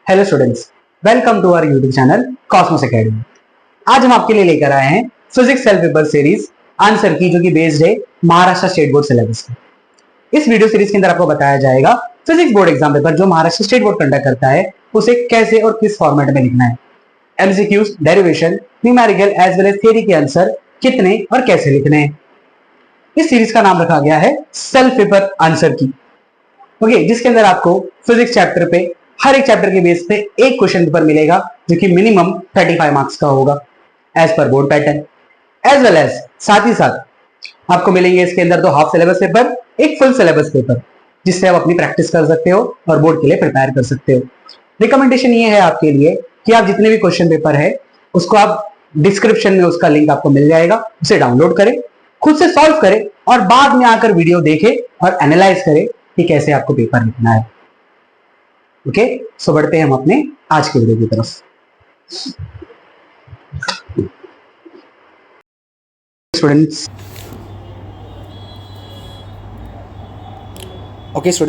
Hello students, welcome to our YouTube channel Cosmos Academy. आज हम आपके लिए लेकर आए हैं physics self paper series answer key, जो कि बेस्ड है महाराष्ट्र स्टेट बोर्ड सिलेबस पे। इस वीडियो सीरीज के अंदर आपको बताया जाएगा फिजिक्स बोर्ड एग्जाम पेपर जो महाराष्ट्र स्टेट बोर्ड कंडक्ट करता है उसे कैसे और किस फॉर्मेट में लिखना है। MCQs, derivation, numerical as well as theory के आंसर कितने और कैसे लिखने हैं। इस सीरीज का नाम रखा गया है सेल्फ पेपर आंसर की, जिसके अंदर आपको फिजिक्स चैप्टर पे हर एक चैप्टर के बेस पे एक क्वेश्चन पेपर मिलेगा जो कि मिनिमम 35 मार्क्स का होगा as per board pattern. As well as साथ ही साथ आपको मिलेंगे इसके अंदर 2 हाफ सिलेबस पेपर, एक फुल सिलेबस पेपर, जिससे आप अपनी प्रैक्टिस कर सकते हो और बोर्ड के लिए प्रिपेयर कर सकते हो। रिकमेंडेशन ये है आपके लिए कि आप जितने भी क्वेश्चन पेपर है उसको आप डिस्क्रिप्शन में उसका लिंक आपको मिल जाएगा, उसे डाउनलोड करें, खुद से सॉल्व करें और बाद में आकर वीडियो देखें और एनालाइज करें कि कैसे आपको पेपर लिखना है। ओके, सो बढ़ते हैं हम अपने आज के वीडियो की तरफ। स्टूडेंट्स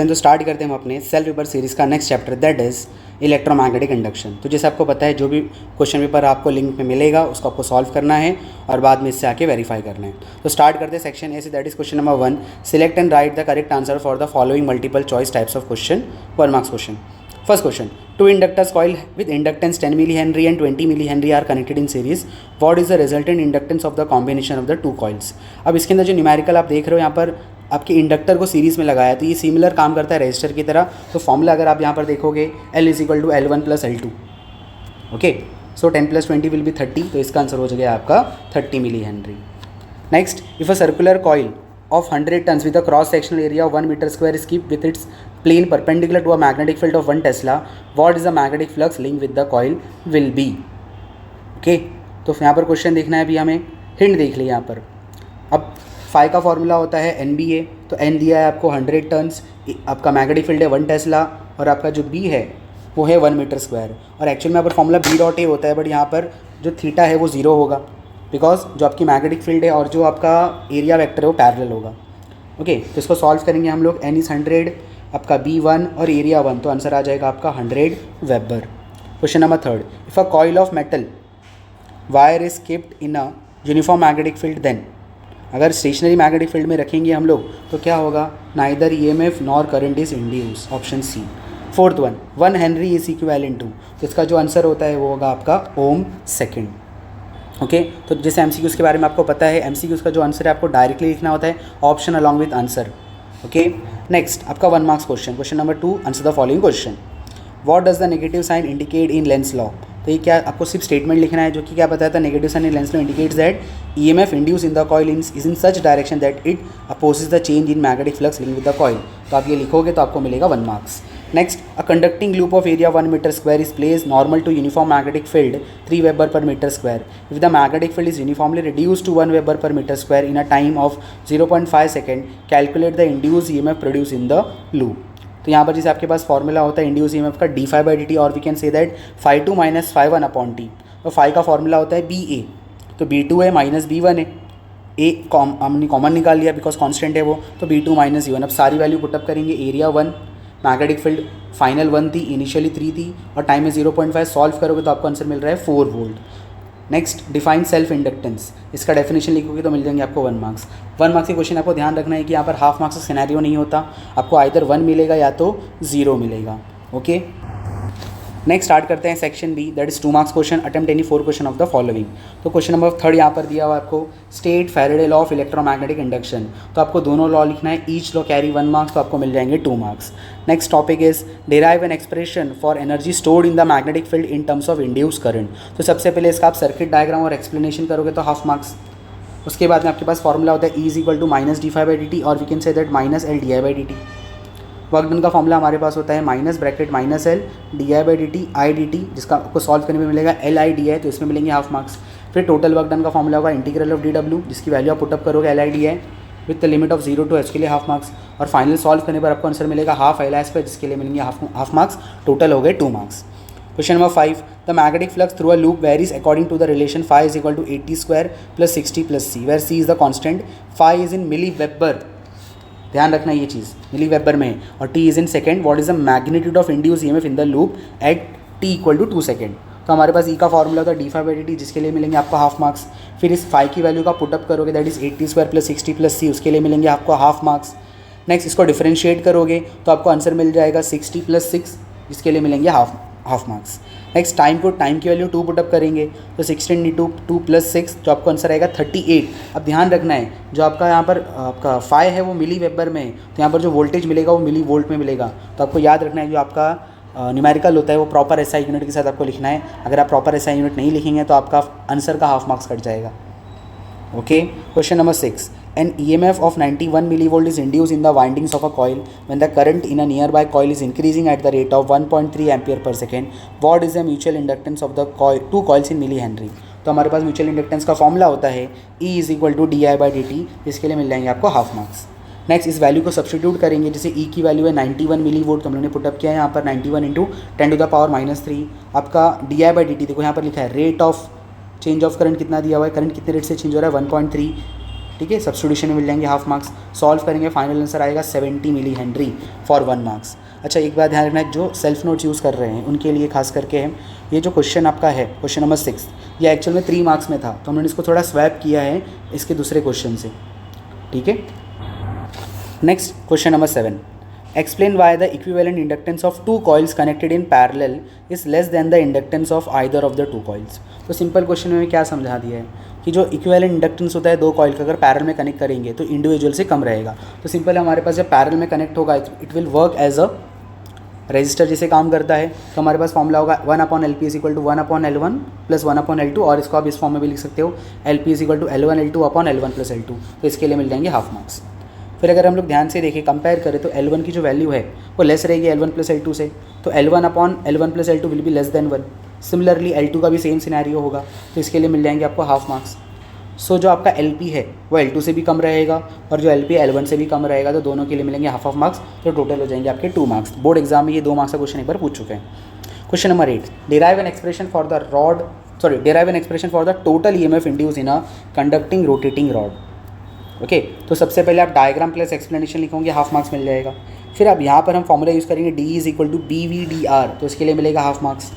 तो स्टार्ट करते हैं हम अपने सेल्फ पेपर सीरीज़ का next chapter, that is electromagnetic induction. तो जैसे आपको पता है जो भी क्वेश्चन पेपर आपको लिंक में मिलेगा उसको आपको सॉल्व करना है और बाद में इससे आके वेरीफाई करना है। तो स्टार्ट करते हैं सेक्शन ए से, that is question number 1, select and right the correct answer for the following multiple choice types of question, 1 marks question. First question, two inductors coil with inductance 10 millihenry and 20 millihenry are connected in series. What is the resultant inductance of the combination of the two coils? अब इसके अंदर जो numerical आप देख रहे हो यहाँ पर आपके इंडक्टर को सीरीज़ में लगाया, तो ये सिमिलर काम करता है रेजिस्टर की तरह। तो फॉर्मूला अगर आप यहाँ पर देखोगे L is equal to L1 plus L2। Okay, so 10 plus 20 will be 30, तो इसका आंसर हो जाएगा आपका 30 millihenry. Next, if a circular coil of 100 tons with a cross sectional area of 1 meter square is kept with its plane perpendicular to a magnetic field of 1 Tesla, what is the magnetic flux linked with the coil will be? Okay, तो यहाँ पर question देखना है, अभी हमें hint देख लिया यहाँ पर। अब फाई का फॉर्मूला होता है NBA, तो N दिया है आपको 100 टन्स, आपका मैग्नेटिक फील्ड है 1 टेस्ला और आपका जो B है वो है 1 मीटर स्क्वायर। और एक्चुअल में यहाँ पर फॉर्मूला B डॉट ए होता है, बट यहाँ पर जो थीटा है वो 0 होगा बिकॉज जो आपकी मैग्नेटिक फील्ड है और जो आपका एरिया वेक्टर है वो पैरेलल होगा। ओके, तो इसको सॉल्व करेंगे हम लोग। N इज़ 100, आपका B1 और एरिया 1, तो आंसर आ जाएगा आपका 100 weber. Question number 3, if a coil of metal wire is kept in a uniform magnetic field then, अगर स्टेशनरी मैग्नेटिक फील्ड में रखेंगे हम लोग तो क्या होगा, neither EMF nor current is induce, option C. Fourth one, 1 henry is equivalent to, तो इसका जो आंसर होता है वो होगा आपका ओम सेकेंड। ओके, तो जैसे MCQs के बारे में आपको पता है, MCQs का जो आंसर है आपको डायरेक्टली लिखना होता है, option along with answer. Okay, next आपका 1 marks question, question number 2, answer the following question. What does the negative sign indicate in Lenz law? तो ये क्या आपको सिर्फ स्टेटमेंट लिखना है जो कि क्या बताता है, negative sign in Lenz law indicates that EMF induce in the coil is in such direction that it opposes the change in magnetic flux link with the coil. तो आप ये लिखोगे तो आपको मिलेगा 1 marks. Next, a conducting loop of area 1 meter square is placed normal to uniform magnetic field 3 Weber per meter square. If the magnetic field is uniformly reduced to 1 Weber per meter square in a time of 0.5 second, calculate the induced EMF produced in the loop. तो यहाँ पर जैसे आपके पास formula होता है induce EMF का d∅dt, और we can say that φ2 minus φ1 upon t। तो फाई का फॉर्मूला होता है BA, तो B2 है माइनस B1 है, ए हमने कॉमन निकाल लिया बिकॉज कॉन्स्टेंट है वो, तो B2 माइनस E1। अब सारी वैल्यू पुटअप करेंगे, एरिया 1, मैग्नेटिक फील्ड फाइनल 1 थी, इनिशियली 3 थी और टाइम में 0.5, सॉल्व करोगे तो आपको आंसर मिल रहा है 4 volt. Next, define self inductance, इसका डेफिनेशन लिखोगे तो मिल जाएंगे आपको 1 मार्क्स। 1 मार्क्स के क्वेश्चन आपको ध्यान रखना है कि यहाँ पर हाफ मार्क्स का सिनेरियो नहीं होता, आपको आइदर 1 मिलेगा या तो 0 मिलेगा। ओके, नेक्स्ट स्टार्ट करते हैं section B, that is 2 marks question, attempt any 4 question of the following. तो क्वेश्चन नंबर 3 यहाँ पर दिया हुआ आपको, state Faraday law of electromagnetic induction, तो आपको दोनों लॉ लिखना है, ईच लॉ कैरी 1 मार्क्स, तो आपको मिल जाएंगे 2 marks. Next topic is derive an expression for energy stored in the magnetic field in terms of induce current. तो सबसे पहले इसका आप सर्किट डायग्राम और एक्सप्लेनेशन करोगे तो हाफ मार्क्स। उसके बाद में आपके पास फॉर्मूला होता है E is equal to minus d∅dt, और we can say that minus L/di/dt। Work done का फॉर्मूला हमारे पास होता है minus bracket minus L di/dt I/dt, जिसका आपको सॉल्व करने में मिलेगा L/i है, तो इसमें मिलेंगे हाफ मार्क्स। फिर टोटल वर्क डन का फॉर्मूला होगा इंटीग्रल ऑफ dw, जिसकी वैल्यू आप पुटअप करोगे L/i with the limit of 0 to h के लिए हाफ मार्क्स, और फाइनल सॉल्व करने पर आपको आंसर मिलेगा हाफ L/s, जिसके लिए मिलेंगे हाफ मार्क्स, टोटल हो गए 2 marks. Question number 5, the magnetic flux through a loop varies according to the relation φ is equal to 80² plus 60 plus c, where c is the constant, φ is in milli weber, ध्यान रखना ये चीज़ milli weber में, और t is in second. What is the magnitude of induce EMF in the loop at t equal to 2 second. तो हमारे पास ई का फॉर्मूला होता है D five by D T, जिसके लिए मिलेंगे आपको हाफ मार्क्स। फिर इस फाइव की वैल्यू का पुटअप करोगे, that is 80 square plus 60 plus c, उसके लिए मिलेंगे आपको हाफ मार्क्स। नेक्स्ट इसको डिफरेंशिएट करोगे तो आपको आंसर मिल जाएगा 60 प्लस 6, जिसके लिए मिलेंगे हाफ मार्क्स। नेक्स्ट टाइम की वैल्यू 2 पुटअप करेंगे तो 16 इंटू 2 प्लस 6, जो आपको आंसर आएगा 38। अब ध्यान रखना है, जो आपका यहाँ पर आपका फाई है वो मिली वेबर में है, तो यहाँ पर जो वोल्टेज मिलेगा वो मिली वोल्ट में मिलेगा। तो आपको याद रखना है जो आपका न्यूमेरिकल होता है वो प्रॉपर एसआई यूनिट के साथ आपको लिखना है। अगर आप प्रॉपर एसआई यूनिट नहीं लिखेंगे तो आपका आंसर का हाफ मार्क्स कट जाएगा। Okay, question number 6, an EMF of 91 millivolt is induced in the windings of a coil when the current in a nearby coil is increasing at the rate of 1.3 ampere per second. What is the mutual inductance of the two coils in millihenry? तो हमारे पास mutual inductance का formula होता है E is equal to D I by D T, इसके लिए मिल जाएंगे आपको हाफ मार्क्स। नेक्स्ट इस वैल्यू को सब्सटीट्यूट करेंगे, जैसे E की वैल्यू है 91 मिली वोल्ट, तो हम लोगों ने पुटअप किया है यहाँ पर 91 इंटू 10⁻⁻3। आपका D I by D T देखो यहाँ पर लिखा है rate of change of current कितना दिया हुआ है, करंट कितने रेट से चेंज हो रहा है 1.3, ठीक है। सब्स्टिट्यूशन में मिल जाएंगे हाफ मार्क्स। सॉल्व करेंगे, फाइनल आंसर आएगा 70 मिली हेनरी फॉर 1 मार्क्स। अच्छा, एक बात ध्यान रखना है, जो सेल्फ नोट्स यूज़ कर रहे हैं उनके लिए खास करके है, ये जो क्वेश्चन आपका है क्वेश्चन नंबर 6, ये एक्चुअल में 3 मार्क्स में था, तो हमने इसको थोड़ा स्वैप किया है इसके दूसरे क्वेश्चन से, ठीक है। Next question number 7, explain why the equivalent inductance of two coils connected in parallel is less than the inductance of either of the two coils। तो सिंपल क्वेश्चन में क्या समझा दिया है कि जो इक्विवेलेंट इंडक्टेंस होता है दो कॉइल का, अगर पैरेलल में कनेक्ट करेंगे तो इंडिविजुअल से कम रहेगा। तो सिंपल हमारे पास जब पैरेलल में कनेक्ट होगा it will work as a resistor जैसे काम करता है। तो हमारे पास फॉर्मूला होगा 1/LP is equal to 1/L1 plus 1/L2, और इसको आप इस फॉर्म में भी लिख सकते हो LP is equal to L1L2/L1 plus L2। तो इसके लिए मिल जाएंगे हाफ मार्क्स। फिर अगर हम लोग ध्यान से देखें, कंपेयर करें तो L1 की जो वैल्यू है वो लेस रहेगी L1 प्लस L2 से, तो L1/L1 plus L2 will be less than 1। Similarly L2 का भी सेम सिनेरियो होगा, तो इसके लिए मिल जाएंगे आपको हाफ मार्क्स। सो जो आपका LP है वो L2 से भी कम रहेगा और जो LP L1 से भी कम रहेगा, तो दोनों के लिए मिलेंगे हाफ मार्क्स, तो टोटल हो जाएंगे आपके 2 मार्क्स। बोर्ड एग्जाम में ये 2 मार्क्स का क्वेश्चन एक बार पूछ चुके हैं। Question number 8, derive an expression for the total EMF induce in a conducting rotating rod. Okay, तो सबसे पहले आप डायग्राम प्लस एक्सप्लेनेशन लिखोगे, हाफ मार्क्स मिल जाएगा। फिर अब यहाँ पर हम फॉर्मूला यूज़ करेंगे D is equal to BVDR, तो इसके लिए मिलेगा हाफ मार्क्स।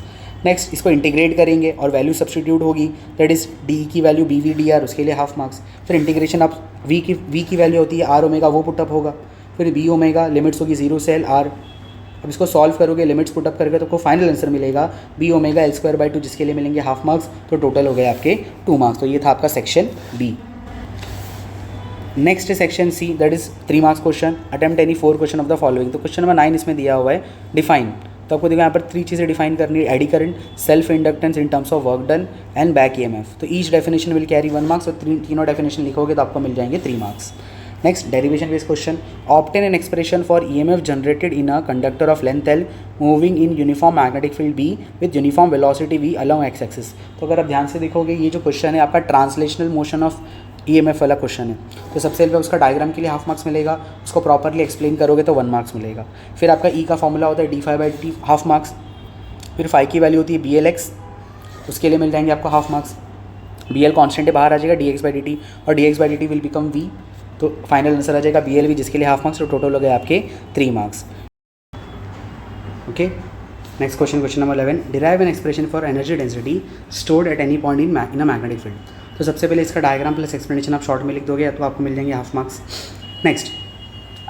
नेक्स्ट इसको इंटीग्रेट करेंगे और वैल्यू सब्स्टिट्यूट होगी, दैट इज D की वैल्यू BVDR, उसके लिए हाफ मार्क्स। फिर इंटीग्रेशन आप V की वैल्यू होती है R ओमेगा, वो पुटअप होगा। फिर B ओमेगा लिमिट्स होगी 0 से L R। अब इसको सॉल्व करोगे, लिमिट्स पुटअप करके तो आपको फाइनल आंसर मिलेगा B ओमेगा L²/2, जिसके लिए मिलेंगे हाफ मार्क्स। तो टोटल हो गए आपके 2 मार्क्स। तो ये था आपका section B। Next section C, that is 3 marks question, attempt any 4 question of the following. तो क्वेश्चन नंबर 9 इसमें दिया हुआ है डिफाइन। तो आपको देखो यहाँ पर 3 चीज़ें डिफाइन करनी है, eddy current, self inductance in terms of work done and back EMF। तो each definition will carry 1 marks, और तीनों डेफिनेशन लिखोगे तो आपको मिल जाएंगे 3 marks. Next derivation based question, obtain N expression for EMF generated in a conductor of length L moving in uniform magnetic field B with uniform velocity V along x axis. तो अगर आप ध्यान से देखोगे, ये जो क्वेश्चन है आपका ट्रांसलेशनल मोशन ऑफ EMF वाला क्वेश्चन है। तो सबसे पहले उसका डायग्राम के लिए हाफ मार्क्स मिलेगा, उसको प्रॉपरली एक्सप्लेन करोगे तो 1 मार्क्स मिलेगा। फिर आपका E का फॉर्मूला होता है d∅/dt, हाफ मार्क्स। फिर फाई की वैल्यू होती है BLX, उसके लिए मिल जाएंगे आपको हाफ मार्क्स। BL कॉन्स्टेंट है, बाहर आ जाएगा dx/dt, और dx/dt विल बिकम V, तो फाइनल आंसर आ जाएगा BLV, जिसके लिए हाफ मार्क्स। तो टोटल हो गए आपके 3 marks. Okay, next question number 11, derive an expression for energy density stored at any point in a magnetic field. तो सबसे पहले इसका डायग्राम प्लस एक्सप्लेनेशन आप शॉर्ट में लिख दोगे तो आपको मिल जाएंगे हाफ मार्क्स। नेक्स्ट,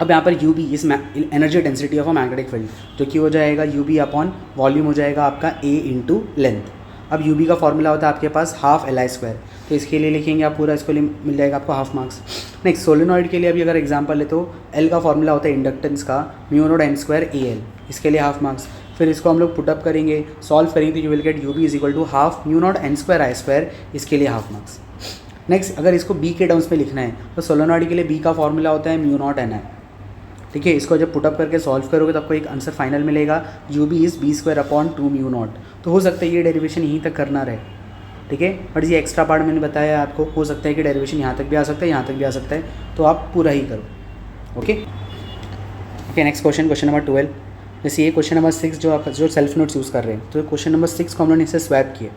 अब यहाँ पर UB इस energy density of a magnetic field, जो कि हो जाएगा UB अपॉन वॉल्यूम हो जाएगा आपका A इंटू लेंथ। अब UB का फॉर्मूला होता है आपके पास हाफ Li², तो इसके लिए लिखेंगे आप पूरा, इसको मिल जाएगा आपको हाफ मार्क्स। नेक्स्ट सोलेनॉइड के लिए अभी अगर एग्जांपल ले तो L का फॉर्मूला होता है इंडक्टेंस का μ0n²AL, इसके लिए हाफ मार्क्स। फिर इसको हम लोग पुटअप करेंगे, सॉल्व करेंगे तो you will get UB is equal to half μ0n²I², इसके लिए हाफ मार्क्स। नेक्स्ट अगर इसको B के टर्म्स में लिखना है तो सोलेनॉइड के लिए B का फॉर्मूला होता है μ0Ni, ठीक है। इसको जब पुटअप करके सॉल्व करोगे तो आपको एक आंसर फाइनल मिलेगा, UB इज़ B²/2μ0। तो हो सकता है ये डेरिवेशन यहीं तक करना रहे, ठीक है, बट ये एक्स्ट्रा पार्ट मैंने बताया आपको, हो सकता है कि डेरिवेशन यहाँ तक भी आ सकता है, यहाँ तक भी आ सकता है, तो आप पूरा ही करो। ओके, नेक्स्ट क्वेश्चन नंबर 12, जैसे ये क्वेश्चन नंबर 6 जो सेल्फ नोट्स यूज़ कर रहे हैं, तो क्वेश्चन नंबर 6 को हम लोगों ने इससे स्वैप किए।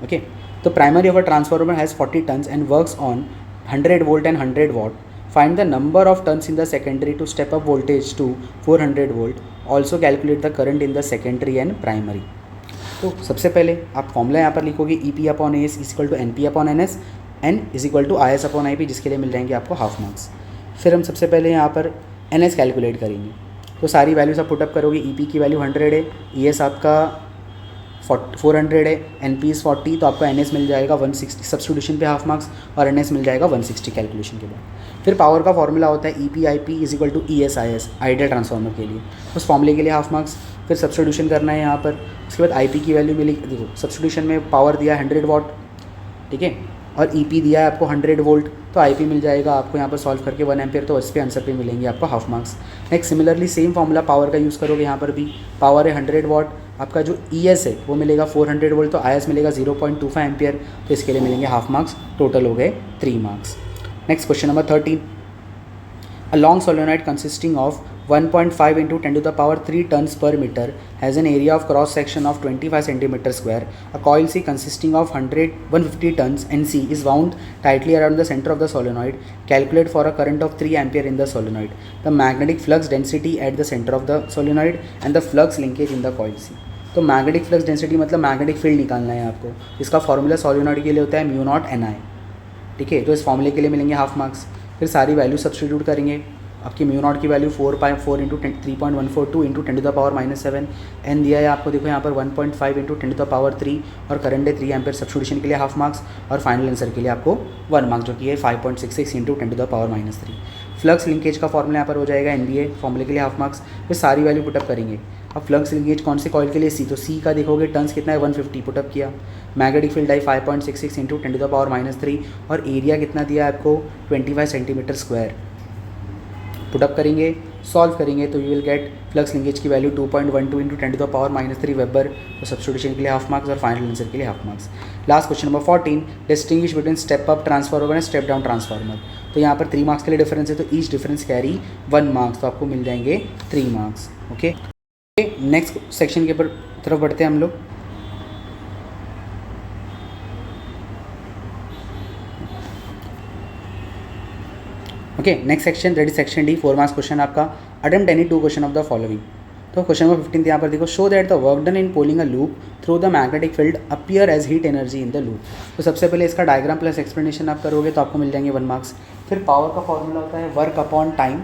ओके, तो primary of a transformer has 40 turns and works on 100 volt and 100 watt. Find the number of turns in the secondary to step up voltage to 400 volt. Also calculate the current in the secondary and primary. तो सबसे पहले आप formula यहाँ पर लिखोगे E P upon A S equal to N P upon N S, N is equal to I S upon I P, जिसके लिए मिल जाएंगे आपको हाफ मार्क्स। फिर हम सबसे पहले यहाँ पर एन एस कैलकुलेट करेंगे, तो सारी वैल्यूज आप पुटअप करोगे। ई पी की वैल्यू 100 है, ई एस आपका 400 है, एन पी इज़ 40, तो आपको एन एस मिल जाएगा 160 सब्स्टिट्यूशन पे हाफ मार्क्स, और एन एस मिल जाएगा 160 कैलकुलेशन के बाद। फिर पावर का फॉर्मूला होता है E P I P is equal to E S I S, ideal transformer के लिए, उस फॉर्मूले के लिए हाफ मार्क्स। फिर सब्स्टिट्यूशन करना है यहाँ पर, उसके बाद आई पी की वैल्यू मिली, देखो सब्स्टिट्यूशन में पावर दिया 100 वाट, ठीक है, और ई पी दिया है आपको 100 वोल्ट, तो आई पी मिल जाएगा आपको यहाँ पर सॉल्व करके 1 एम्पियर, तो इस पे आंसर पे मिलेंगे आपको half marks. Next similarly same formula power का यूज़ करोगे, यहाँ पर भी पावर है 100 वाट, आपका जो ई एस है वो मिलेगा 400 वोल्ट, तो आई एस मिलेगा 0.25 एम्पियर, तो इसके लिए मिलेंगे हाफ मार्क्स। टोटल हो गए 3 marks. Next question number 13, a long solenoid consisting of 1.5 into 10 to the power 3 tons per meter has an area of cross section of 25 centimeter square. A coil C consisting of 150 tons NC is wound tightly around the center of the solenoid. Calculate for a current of 3 ampere in the solenoid, the magnetic flux density at the center of the solenoid and the flux linkage in the coil C. तो magnetic flux density मतलब magnetic field निकालना है आपको, इसका formula solenoid के लिए होता है म्यू नॉट एन आई, ठीक है, तो इस फॉर्मूले के लिए मिलेंगे हाफ मार्क्स। फिर सारी वैल्यू सब्स्टिट्यूट करेंगे, आपकी म्यू नॉट की value 4.4 into 3.142 into 10 to the power -7, N दिया है आपको, देखो यहाँ पर 1.5 इंटू 10 to the power 3, और करंट है 3 एम्पेयर, सब्स्टिट्यूशन के लिए हाफ मार्क्स, और फाइनल आंसर के लिए आपको 1 मार्क्स, जो कि है 5.66 into 10 to the power -3। Flux linkage का फॉर्मूला यहाँ पर हो जाएगा NBA, फॉर्मूले के लिए हाफ मार्क्स। फिर सारी वैल्यू पुटअप करेंगे। अब फ्लक्स लिंकेज कौन से कॉइल के लिए? सी, तो सी का देखोगे टर्न्स कितना है 150, पुटअप किया। Magnetic field I 5.66 into 10 to the power -3, और एरिया कितना दिया है आपको 25 सेंटीमीटर स्क्वायर, पुटअप करेंगे, सॉल्व करेंगे, तो you will get flux linkage की value 2.12 into 10 to the power -3 weber, तो सब्स्टिट्यूशन के लिए हाफ मार्क्स और फाइनल आंसर के लिए half marks. Last question number 14, distinguish between step up transformer and step down transformer. तो यहाँ पर 3 मार्क्स के लिए डिफरेंस है, तो ईच डिफरेंस कैरी 1 मार्क्स, तो आपको मिल जाएंगे 3 मार्क्स। ओके, नेक्स्ट सेक्शन के तरफ बढ़ते हैं हम लोग। Okay, next section that is section D, 4 marks question आपका। Attempt any 2 question of the following. तो क्वेश्चन नंबर 15 यहाँ पर देखो, show that the work done in pulling a loop through the magnetic field appear as heat energy in the loop. तो सबसे पहले इसका diagram plus explanation आप करोगे तो आपको मिल जाएंगे 1 मार्क्स। फिर पावर का फॉर्मूला होता है वर्क अपॉन टाइम,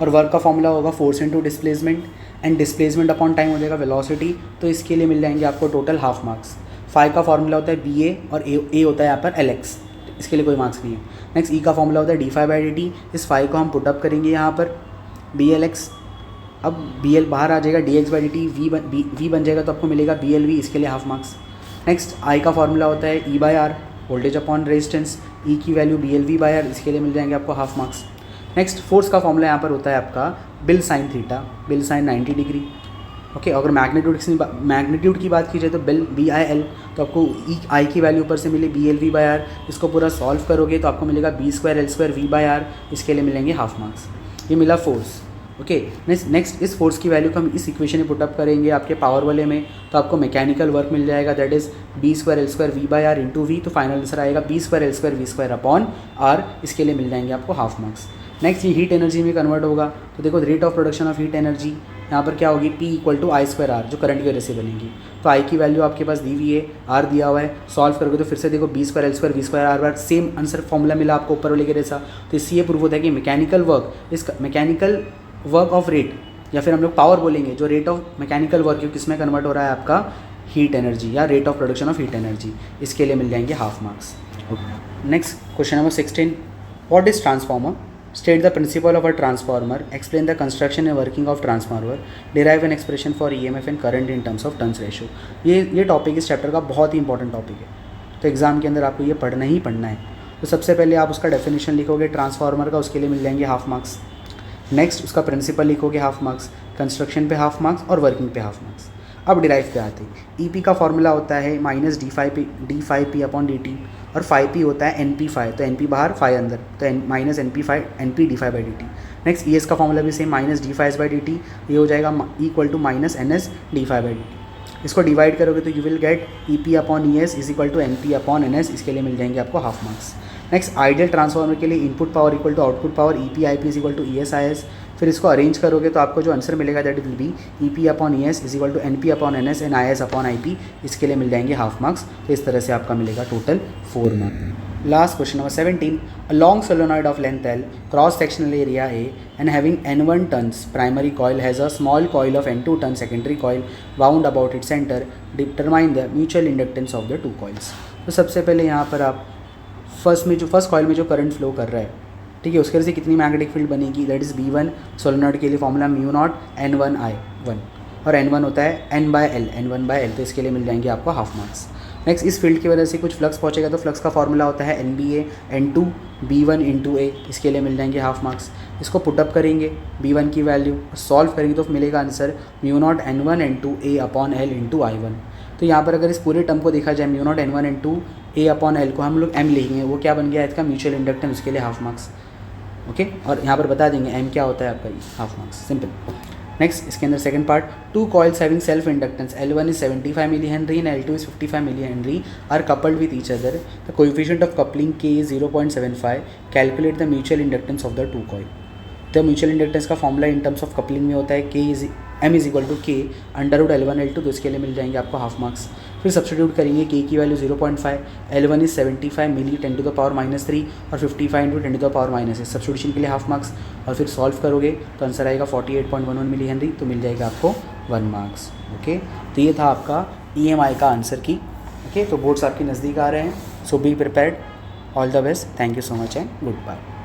और वर्क का फॉर्मूला होगा force into displacement, and displacement upon time हो जाएगा वेलोसिटी, तो इसके लिए मिल जाएंगे आपको टोटल हाफ मार्क्स। फाई का फॉर्मूला होता है बी ए, और ए होता है यहाँ पर एल एक्स, इसके लिए कोई मार्क्स नहीं है। नेक्स्ट ई का फॉर्मूला होता है D phi by D T, इस फाई को हम पुटअप करेंगे यहाँ पर बी एल एक्स, अब बी एल बाहर आ जाएगा, D X by D T V बन जाएगा, तो आपको मिलेगा बी एल वी, इसके लिए हाफ मार्क्स। नेक्स्ट आई का फॉर्मूला होता है E by R, voltage upon resistance, E की value B L V by R, इसके लिए मिल जाएंगे आपको हाफ मार्क्स। नेक्स्ट फोर्स का फॉर्मूला यहाँ पर होता है आपका BIL sine theta, BIL sine 90 degree. Okay, अगर मैग्नीट्यूड की बात की जाए तो बिल बी आई एल, तो आपको ई आई की वैल्यू ऊपर से मिली B L V by R, इसको पूरा सॉल्व करोगे तो आपको मिलेगा B square L square V by R, इसके लिए मिलेंगे हाफ मार्क्स। ये मिला फोर्स। ओके, नेक्स्ट इस फोर्स की वैल्यू को हम इस इक्वेशन में पुटअप करेंगे आपके पावर वाले में, तो आपको मैकेनिकल वर्क मिल जाएगा, that is B square L square V by R into V, तो फाइनल आंसर आएगा B square L square V square upon R, इसके लिए मिल जाएंगे आपको हाफ मार्क्स। नेक्स्ट ये हीट एनर्जी में कन्वर्ट होगा, तो देखो rate of production of heat energy यहाँ पर क्या होगी, P equal to I square R, जो करंट की वजह से बनेगी। तो आई की वैल्यू आपके पास दी हुई है, आर दिया हुआ है, सॉल्व करोगे तो फिर से देखो B square L square V square R बार, सेम आंसर फॉर्मूला मिला आपको ऊपर वाले के जैसा। तो इससे ये प्रूव होता है कि मैकेनिकल वर्क ऑफ रेट, या फिर हम लोग पावर बोलेंगे, जो रेट ऑफ मैकेनिकल वर्क है किस में कन्वर्ट हो रहा है आपका हीट एनर्जी या rate of production of heat energy, इसके लिए मिल जाएंगे half marks. Next question number 16, what is transformer? State the principle of a transformer, explain the construction and working of transformer, derive an expression for EMF and current in terms of turns ratio। ये topic इस chapter का बहुत ही important topic है, तो exam के अंदर आपको ये पढ़ना ही पढ़ना है। तो सबसे पहले आप उसका डेफिनेशन लिखोगे ट्रांसफार्मर का, उसके लिए मिल जाएंगे हाफ मार्क्स। नेक्स्ट उसका प्रिंसिपल लिखोगे हाफ मार्क्स, कंस्ट्रक्शन पे हाफ मार्क्स और वर्किंग पे हाफ मार्क्स। अब डिराइव पे आते हैं, ई पी का फॉर्मूला होता है minus D phi P upon D T, और फाई पी होता है एन पी फाई, तो एन पी बाहर फाई अंदर, तो minus N P D phi by D T. Next E S का फॉर्मूला भी same, minus D phi S by D T, ये हो जाएगा equal to minus N S D phi by D T. इसको divide करोगे तो you will get E P upon E S is equal to N P upon N S, इसके लिए मिल जाएंगे आपको half marks. Next ideal transformer के लिए input power equal to output power, E P I P is equal to E S I S, फिर इसको arrange करोगे तो आपको जो आंसर मिलेगा that will be E P upon E S is equal to N P upon N S and I S upon I P. इसके लिए मिल जाएंगे हाफ मार्क्स। तो इस तरह से आपका मिलेगा total 4 marks. Last question number 17. A long solenoid of length L, cross sectional area A, and having N1 turns primary coil has a small coil of N2 turns secondary coil wound about its center. Determine the mutual inductance of the two coils. तो सबसे पहले यहाँ पर आप first coil में जो current flow कर रहा है, ठीक है, उसके वजह से कितनी मैग्नेटिक फील्ड बनेगी, दैट इज़ B1 सोलेनॉइड के लिए फॉर्मूला म्यू नॉट N1I1 और N1 होता है N1/L। तो इसके लिए मिल जाएंगे आपको हाफ मार्क्स। नेक्स्ट, इस फील्ड की वजह से कुछ फ्लक्स पहुंचेगा तो फ्लक्स का फॉर्मूला होता है NBA N2 B1 × A। इसके लिए मिल जाएंगे हाफ मार्क्स। इसको पुटअप करेंगे B1 की वैल्यू, सॉल्व करेंगे तो मिलेगा answer mu naught N1 N2 A upon L × I1। तो यहाँ पर अगर इस पूरे टर्म को देखा जाए mu naught N1 N2 A upon L को हम लोग M लिखेंगे, वो क्या बन गया इसका म्यूचुअल इंडक्टेंस, उसके लिए हाफ मार्क्स। ओके, और यहाँ पर बता देंगे M क्या होता है आपका, हाफ मार्क्स, सिंपल। नेक्स्ट, इसके अंदर second part, 2 coils having self inductance L1 is 75 millihenry and L2 is 55 millihenry are coupled with each other. The coefficient of coupling K is 0.75. Calculate the mutual inductance of the two coil. तो mutual inductance का formula in terms of coupling में होता है M is equal to के under L1 L2। तो इसके लिए मिल जाएंगे आपको हाफ मार्क्स। फिर सब्स्टिट्यूट करेंगे, के की वैल्यू 0.5, L1 इज 75 मिली 10⁻³ और 55 × 10⁻⁻6। सब्स्टिट्यूशन के लिए हाफ मार्क्स। और फिर सॉल्व करोगे तो आंसर आएगा 48.11 मिली हेनरी। तो मिल जाएगा आपको 1 मार्क्स। ओके, तो ये था आपका EMI का आंसर की। ओके, तो बोर्ड्स आपके नज़दीक आ रहे हैं, so be prepared. All the best, thank you so much and good bye.